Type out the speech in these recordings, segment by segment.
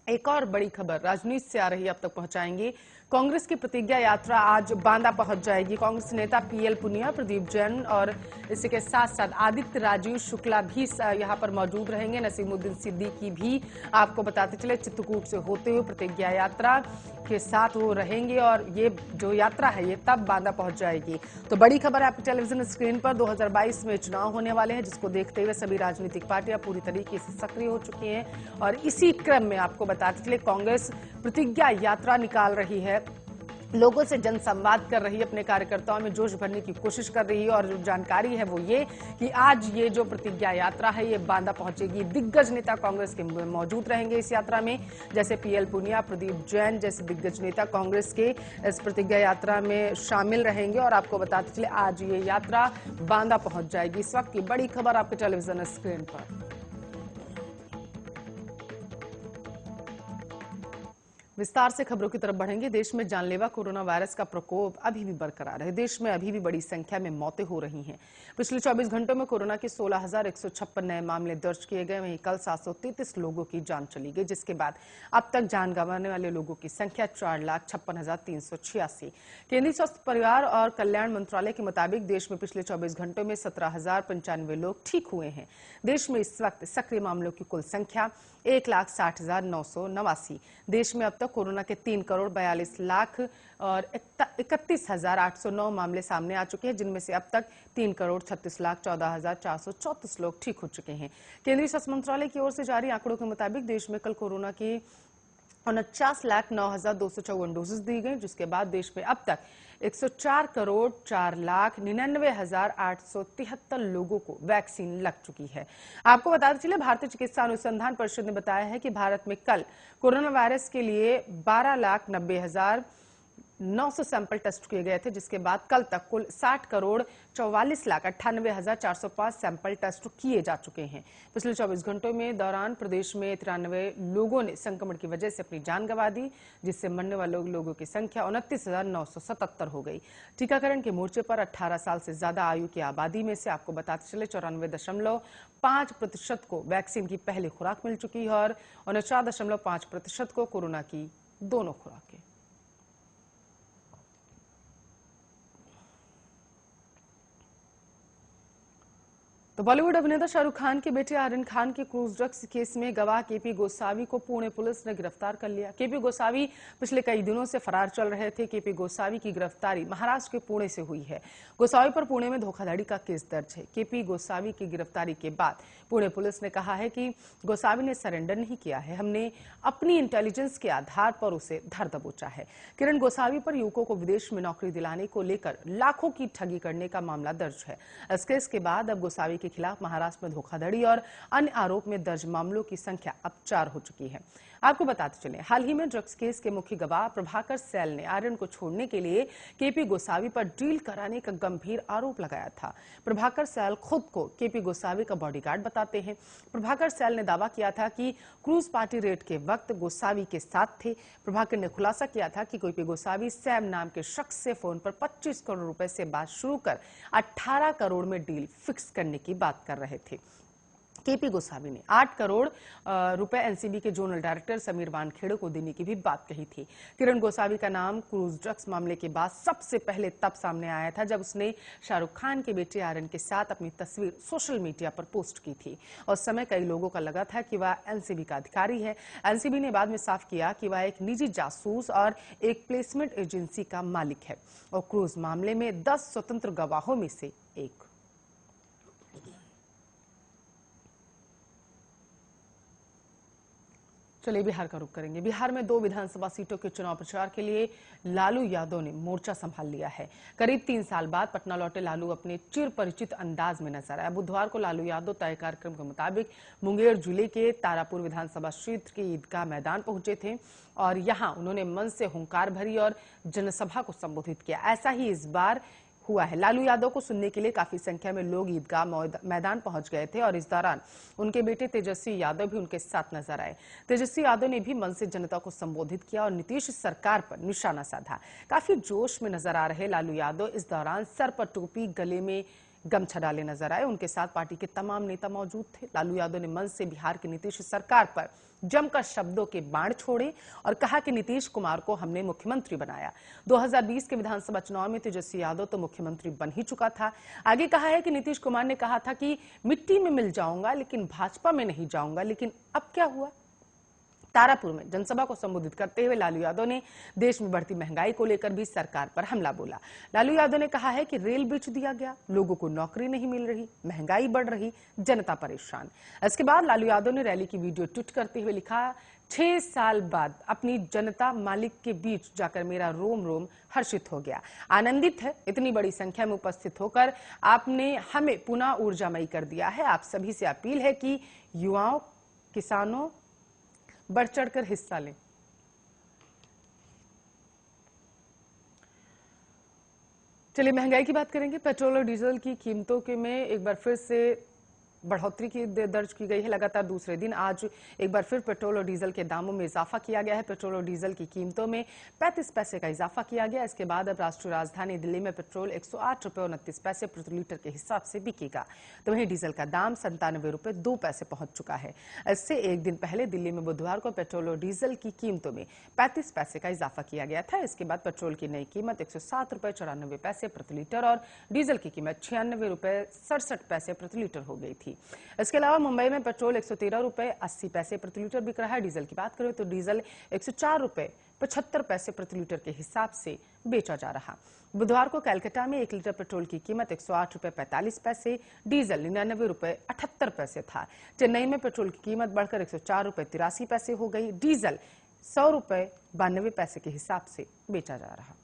एक और बड़ी खबर राजनीति से आ रही है, अब तक पहुंचाएंगे। कांग्रेस की प्रतिज्ञा यात्रा आज बांदा पहुंच जाएगी। कांग्रेस नेता पीएल पुनिया, प्रदीप जैन और इसी के साथ साथ आदित्य राजीव शुक्ला भी यहां पर मौजूद रहेंगे। नसीमुद्दीन सिद्दीकी भी आपको बताते चले चित्रकूट से होते हुए प्रतिज्ञा यात्रा के साथ वो रहेंगे और ये जो यात्रा है ये तब बांदा पहुंच जाएगी। तो बड़ी खबर है आपकी टेलीविजन स्क्रीन पर। 2022 में चुनाव होने वाले हैं, जिसको देखते हुए सभी राजनीतिक पार्टियां पूरी तरीके से सक्रिय हो चुकी हैं और इसी क्रम में आपको बताते चले कांग्रेस प्रतिज्ञा यात्रा निकाल रही है, लोगों से जनसंवाद कर रही है, अपने कार्यकर्ताओं में जोश भरने की कोशिश कर रही है। और जो जानकारी है वो ये कि आज ये जो प्रतिज्ञा यात्रा है ये बांदा पहुंचेगी। दिग्गज नेता कांग्रेस के मौजूद रहेंगे इस यात्रा में, जैसे पीएल पुनिया, प्रदीप जैन जैसे दिग्गज नेता कांग्रेस के इस प्रतिज्ञा यात्रा में शामिल रहेंगे। और आपको बताते चले आज ये यात्रा बांदा पहुंच जाएगी। इस वक्त की बड़ी खबर आपके टेलीविजन स्क्रीन पर। विस्तार से खबरों की तरफ बढ़ेंगे। देश में जानलेवा कोरोना वायरस का प्रकोप अभी भी बरकरार है। देश में अभी भी बड़ी संख्या में मौतें हो रही हैं। पिछले 24 घंटों में कोरोना के 16,156 नए मामले दर्ज किए गए। वहीं कल 733 लोगों की जान चली गई, जिसके बाद अब तक जान गंवाने वाले लोगों की संख्या 4,56,386। केंद्रीय स्वास्थ्य परिवार और कल्याण मंत्रालय के मुताबिक देश में पिछले 24 घंटों में 17,095 लोग ठीक हुए हैं। देश में इस वक्त सक्रिय मामलों की कुल संख्या 1,60,989। देश में अब तक कोरोना के 3,42,00,000 और 31,809 मामले सामने आ चुके हैं, जिनमें से अब तक 3,36,14,434 लोग ठीक हो चुके हैं। केंद्रीय स्वास्थ्य मंत्रालय की ओर से जारी आंकड़ों के मुताबिक देश में कल कोरोना की 49,09,254 डोजेस दी गई, जिसके बाद देश में अब तक 104,04,99,873 लोगों को वैक्सीन लग चुकी है। आपको बताते चले भारतीय चिकित्सा अनुसंधान परिषद ने बताया है कि भारत में कल कोरोना वायरस के लिए 12,90,900 सैंपल टेस्ट किए गए थे, जिसके बाद कल तक कुल 60,44,98,405 सैंपल टेस्ट किए जा चुके हैं। पिछले 24 घंटों में दौरान प्रदेश में 93 लोगों ने संक्रमण की वजह से अपनी जान गंवा दी, जिससे मरने वाले लोगों की संख्या 29,977 हो गई। टीकाकरण के मोर्चे पर 18 साल से ज्यादा आयु की आबादी में से आपको बताते चले 94.5% को वैक्सीन की पहली खुराक मिल चुकी है और 49.5% को कोरोना की दोनों खुराकें। तो बॉलीवुड अभिनेता शाहरुख खान के बेटे आर्यन खान के क्रूज ड्रग्स केस में गवाह केपी गोसावी को पुणे पुलिस ने गिरफ्तार कर लिया। केपी गोसावी पिछले कई दिनों से फरार चल रहे थे। केपी गोसावी की गिरफ्तारी महाराष्ट्र के पुणे से हुई है। गोसावी पर पुणे में धोखाधड़ी का केस दर्ज है। केपी गोसावी की गिरफ्तारी के बाद पुणे पुलिस ने कहा है कि गोसावी ने सरेंडर नहीं किया है, हमने अपनी इंटेलिजेंस के आधार पर उसे धर दबोचा है। किरण गोसावी पर युवकों को विदेश में नौकरी दिलाने को लेकर लाखों की ठगी करने का मामला दर्ज है। इस केस के बाद अब गोसावी के खिलाफ महाराष्ट्र में धोखाधड़ी और अन्य आरोप में दर्ज मामलों की संख्या अब 4 हो चुकी है। आपको बताते चले हाल ही में ड्रग्स केस के मुख्य गवाह प्रभाकर सैल ने आर्यन को छोड़ने के लिए केपी गोसावी पर डील कराने का गंभीर आरोप लगाया था। प्रभाकर सैल खुद को केपी गोसावी का बॉडीगार्ड बताते हैं। प्रभाकर सैल ने दावा किया था कि क्रूज पार्टी रेड के वक्त गोसावी के साथ थे। प्रभाकर ने खुलासा किया था कि केपी गोसावी सैम नाम के शख्स से फोन पर 25 करोड़ रुपए से बात शुरू कर 18 करोड़ में डील फिक्स करने की बात कर रहे थे। केपी गोसावी ने 8 करोड़ रुपए एनसीबी के जोनल डायरेक्टर समीर वानखेड़े को देने की भी बात कही थी। किरण गोसावी का नाम क्रूज ड्रग्स मामले के बाद सबसे पहले तब सामने आया था जब उसने शाहरुख खान के बेटे आर्यन के साथ अपनी तस्वीर सोशल मीडिया पर पोस्ट की थी। उस समय कई लोगों का लगा था कि वह एनसीबी का अधिकारी है। एनसीबी ने बाद में साफ किया कि वह एक निजी जासूस और एक प्लेसमेंट एजेंसी का मालिक है और क्रूज मामले में 10 स्वतंत्र गवाहों में से एक। चलिए बिहार का रुख करेंगे। बिहार में 2 विधानसभा सीटों के चुनाव प्रचार के लिए लालू यादव ने मोर्चा संभाल लिया है। करीब 3 साल बाद पटना लौटे लालू अपने चिर परिचित अंदाज में नजर आए। बुधवार को लालू यादव तय कार्यक्रम के मुताबिक मुंगेर जिले के तारापुर विधानसभा क्षेत्र के ईदगाह मैदान पहुंचे थे और यहां उन्होंने मंच से हुंकार भरी और जनसभा को संबोधित किया। ऐसा ही इस बार हुआ है। लालू यादव को सुनने के लिए काफी संख्या में लोग ईदगाह मैदान पहुंच गए थे और इस दौरान उनके बेटे तेजस्वी यादव भी उनके साथ नजर आए। तेजस्वी यादव ने भी मंच से जनता को संबोधित किया और नीतीश सरकार पर निशाना साधा। काफी जोश में नजर आ रहे लालू यादव इस दौरान सर पर टोपी, गले में गमछा डाले नजर आए। उनके साथ पार्टी के तमाम नेता मौजूद थे। लालू यादव ने मंच से बिहार की नीतीश सरकार पर जमकर शब्दों के बाण छोड़े और कहा कि नीतीश कुमार को हमने मुख्यमंत्री बनाया। 2020 के विधानसभा चुनाव में तेजस्वी यादव तो मुख्यमंत्री बन ही चुका था। आगे कहा है कि नीतीश कुमार ने कहा था कि मिट्टी में मिल जाऊंगा लेकिन भाजपा में नहीं जाऊंगा, लेकिन अब क्या हुआ। तारापुर में जनसभा को संबोधित करते हुए लालू यादव ने देश में बढ़ती महंगाई को लेकर भी सरकार पर हमला बोला। लालू यादव ने कहा है कि रेल बेच दिया गया, लोगों को नौकरी नहीं मिल रही, महंगाई बढ़ रही, जनता परेशान। इसके बाद लालू यादव ने रैली की वीडियो ट्वीट करते हुए लिखा, 6 साल बाद अपनी जनता मालिक के बीच जाकर मेरा रोम रोम हर्षित हो गया, आनंदित है। इतनी बड़ी संख्या में उपस्थित होकर आपने हमें पुनः ऊर्जामयी कर दिया है। आप सभी से अपील है कि युवाओं, किसानों बढ़ चढ़कर हिस्सा लें। चलिए महंगाई की बात करेंगे। पेट्रोल और डीजल की कीमतों के में एक बार फिर से बढ़ोतरी की दर्ज की गई है। लगातार दूसरे दिन आज एक बार फिर पेट्रोल और डीजल के दामों में इजाफा किया गया है। पेट्रोल और डीजल की कीमतों में 35 पैसे का इजाफा किया गया। इसके बाद अब राष्ट्रीय राजधानी दिल्ली में पेट्रोल 108 रुपये 29 पैसे प्रति लीटर के हिसाब से बिकेगा, तो वहीं डीजल का दाम 97 रुपये 2 पैसे पहुंच चुका है। इससे एक दिन पहले दिल्ली में बुधवार को पेट्रोल और डीजल की कीमतों में 35 पैसे का इजाफा किया गया था। इसके बाद पेट्रोल की नई कीमत 107 रुपये 94 पैसे प्रति लीटर और डीजल की कीमत 96 रुपये 67 पैसे प्रति लीटर हो गई थी। इसके अलावा मुंबई में पेट्रोल 113 रुपये 80 पैसे प्रति लीटर बिक रहा है। डीजल की बात करें तो डीजल 104 रुपये 75 पैसे प्रति लीटर के हिसाब से बेचा जा रहा। बुधवार को कलकत्ता में 1 लीटर पेट्रोल की कीमत 108 रुपये 45 पैसे, डीजल 99 रुपये 78 पैसे था। चेन्नई में पेट्रोल की कीमत बढ़कर 104 रुपये 83 पैसे हो गई। डीजल 100 रुपये 92 पैसे के हिसाब से बेचा जा रहा।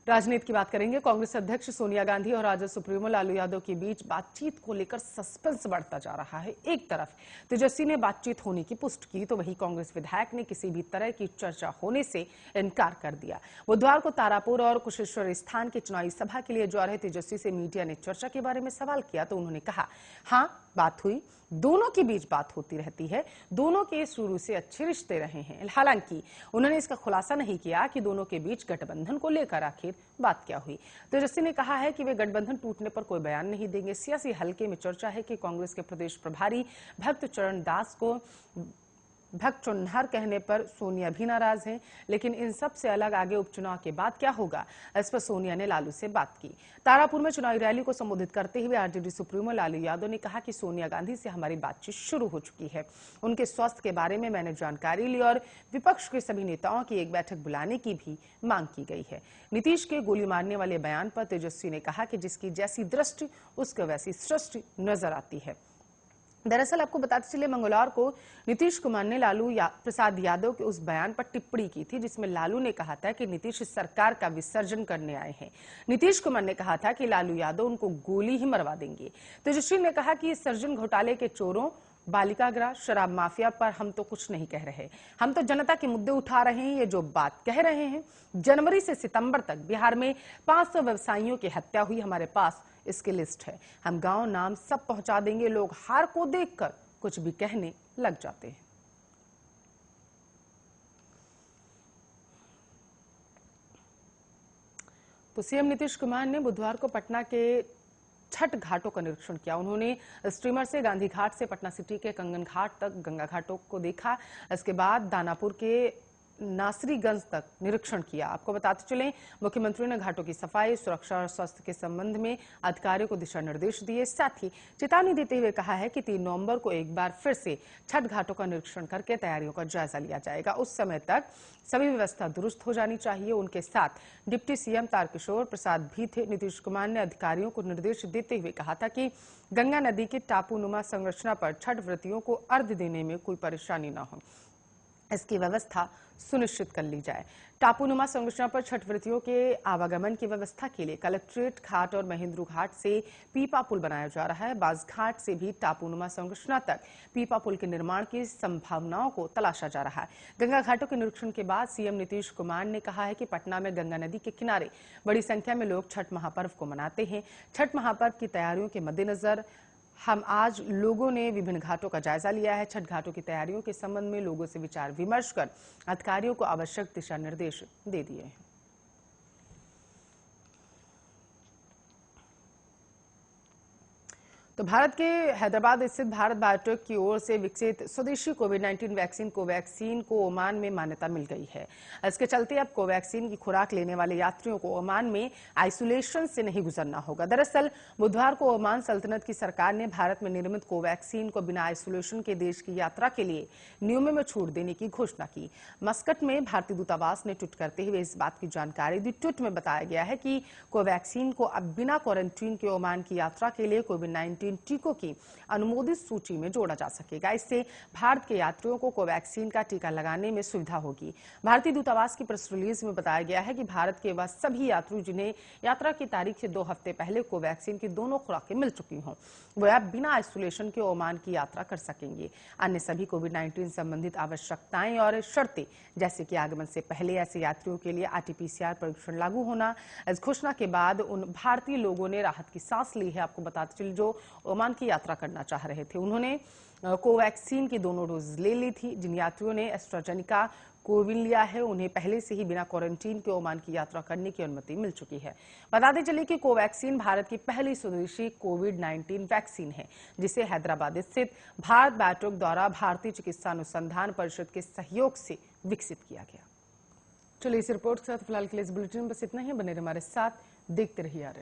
राजनीति की बात करेंगे। कांग्रेस अध्यक्ष सोनिया गांधी और राजद सुप्रीमो लालू यादव के बीच बातचीत को लेकर सस्पेंस बढ़ता जा रहा है। एक तरफ तेजस्वी ने बातचीत होने की पुष्टि की, तो वहीं कांग्रेस विधायक ने किसी भी तरह की चर्चा होने से इनकार कर दिया। बुधवार को तारापुर और कुशेश्वर स्थान की चुनावी सभा के लिए जा रहे तेजस्वी से मीडिया ने चर्चा के बारे में सवाल किया, तो उन्होंने कहा, हाँ बात हुई, दोनों के बीच बात होती रहती है, दोनों के शुरू से अच्छे रिश्ते रहे हैं। हालांकि उन्होंने इसका खुलासा नहीं किया कि दोनों के बीच गठबंधन को लेकर आखिर बात क्या हुई। तेजस्वी ने कहा है कि वे गठबंधन टूटने पर कोई बयान नहीं देंगे। सियासी हलके में चर्चा है कि कांग्रेस के प्रदेश प्रभारी भक्त चरण दास को भक्त चुन्नर कहने पर सोनिया भी नाराज हैं, लेकिन इन सब से अलग आगे उपचुनाव के बाद क्या होगा, इस पर सोनिया ने लालू से बात की। तारापुर में चुनावी रैली को संबोधित करते हुए आरजेडी सुप्रीमो लालू यादव ने कहा कि सोनिया गांधी से हमारी बातचीत शुरू हो चुकी है। उनके स्वास्थ्य के बारे में मैंने जानकारी ली और विपक्ष के सभी नेताओं की एक बैठक बुलाने की भी मांग की गई है। नीतीश के गोली मारने वाले बयान पर तेजस्वी ने कहा कि जिसकी जैसी दृष्टि उसको वैसी सृष्टि नजर आती है। दरअसल आपको बताते चले, मंगलवार को नीतीश कुमार ने लालू प्रसाद यादव के उस बयान पर टिप्पणी की थी जिसमें लालू ने कहा था कि नीतीश सरकार का विसर्जन करने आए हैं। नीतीश कुमार ने कहा था कि लालू यादव उनको गोली ही मरवा देंगे। तेजस्वी ने कहा कि सर्जन घोटाले के चोरों, बालिका गृह, शराब माफिया पर हम तो कुछ नहीं कह रहे, हम तो जनता के मुद्दे उठा रहे हैं। ये जो बात कह रहे हैं, जनवरी से सितंबर तक बिहार में 500 व्यवसायियों की हत्या हुई, हमारे पास इसकी लिस्ट है। हम गांव नाम सब पहुंचा देंगे। लोग हार को देखकर कुछ भी कहने लग जाते हैं। तो सीएम नीतीश कुमार ने बुधवार को पटना के छठ घाटों का निरीक्षण किया। उन्होंने स्टीमर से गांधी घाट से पटना सिटी के कंगन घाट तक गंगा घाटों को देखा। इसके बाद दानापुर के नासरीगंज तक निरीक्षण किया। आपको बताते चलें, मुख्यमंत्री ने घाटों की सफाई, सुरक्षा और स्वास्थ्य के संबंध में अधिकारियों को दिशा निर्देश दिए। साथ ही चेतावनी देते हुए कहा है कि 3 नवंबर को एक बार फिर से छठ घाटों का निरीक्षण करके तैयारियों का जायजा लिया जाएगा। उस समय तक सभी व्यवस्था दुरुस्त हो जानी चाहिए। उनके साथ डिप्टी सीएम तारकिशोर प्रसाद भी थे। नीतीश कुमार ने अधिकारियों को निर्देश देते हुए कहा था कि गंगा नदी की टापूनुमा संरचना पर छठ व्रतियों को अर्घ्य देने में कोई परेशानी न हो, इसकी व्यवस्था सुनिश्चित कर ली जाए। टापूनुमा संरचना पर छठ व्रतियों के आवागमन की व्यवस्था के लिए कलेक्ट्रेट घाट और महेंद्रू घाट से पीपा पुल बनाया जा रहा है। बाज घाट से भी टापूनुमा संरचना तक पीपा पुल के निर्माण की संभावनाओं को तलाशा जा रहा है। गंगा घाटों के निरीक्षण के बाद सीएम नीतीश कुमार ने कहा है कि पटना में गंगा नदी के किनारे बड़ी संख्या में लोग छठ महापर्व को मनाते हैं। छठ महापर्व की तैयारियों के मद्देनजर हम आज लोगों ने विभिन्न घाटों का जायजा लिया है। छठ घाटों की तैयारियों के संबंध में लोगों से विचार विमर्श कर अधिकारियों को आवश्यक दिशा निर्देश दे दिए हैं। तो भारत के हैदराबाद स्थित भारत बायोटेक की ओर से विकसित स्वदेशी कोविड-19 वैक्सीन कोवैक्सीन को ओमान में मान्यता मिल गई है। इसके चलते अब कोवैक्सीन की खुराक लेने वाले यात्रियों को ओमान में आइसोलेशन से नहीं गुजरना होगा। दरअसल बुधवार को ओमान सल्तनत की सरकार ने भारत में निर्मित कोवैक्सीन को बिना आइसोलेशन के देश की यात्रा के लिए नियमों में छूट देने की घोषणा की। मस्कट में भारतीय दूतावास ने ट्वीट करते हुए इस बात की जानकारी दी। ट्वीट में बताया गया है कि कोवैक्सीन को अब बिना क्वारंटीन के ओमान की यात्रा के लिए कोविड-19 टीकों की अनुमोदित सूची में जोड़ा जा सकेगा। इससे भारत के यात्रियों को कोवैक्सीन का टीका लगाने में सुविधा होगी। भारतीय दूतावास की प्रेस रिलीज में बताया गया है कि भारत के वह सभी यात्री जिन्हें यात्रा की तारीख से 2 हफ्ते पहले कोवैक्सीन की दोनों खुराकें मिल चुकी हों, वह अब बिना आइसोलेशन के ओमान की यात्रा कर सकेंगे। अन्य सभी कोविड-19 संबंधित आवश्यकताएं और शर्तें जैसे कि आगमन से पहले ऐसे यात्रियों के लिए आरटी-पीसीआर परीक्षण लागू होना। इस घोषणा के बाद उन भारतीय लोगों ने राहत की सांस ली है। आपको बताते चलिए, जो ओमान की यात्रा करना चाह रहे थे, उन्होंने कोवैक्सीन की दोनों डोज ले ली थी। जिन यात्रियों ने एस्ट्राजेनेका कोविड लिया है, उन्हें पहले से ही बिना क्वारंटीन के ओमान की यात्रा करने की अनुमति मिल चुकी है। बताते चलिए कि कोवैक्सीन भारत की पहली स्वदेशी कोविड-19 वैक्सीन है, जिसे हैदराबाद स्थित भारत बायोटेक द्वारा भारतीय चिकित्सा अनुसंधान परिषद के सहयोग से विकसित किया गया। चलिए, इस रिपोर्ट के साथ फिलहाल के लिए इस बुलेटिन में बस इतना ही। बने रहिए हमारे साथ, देखते रहिए RN।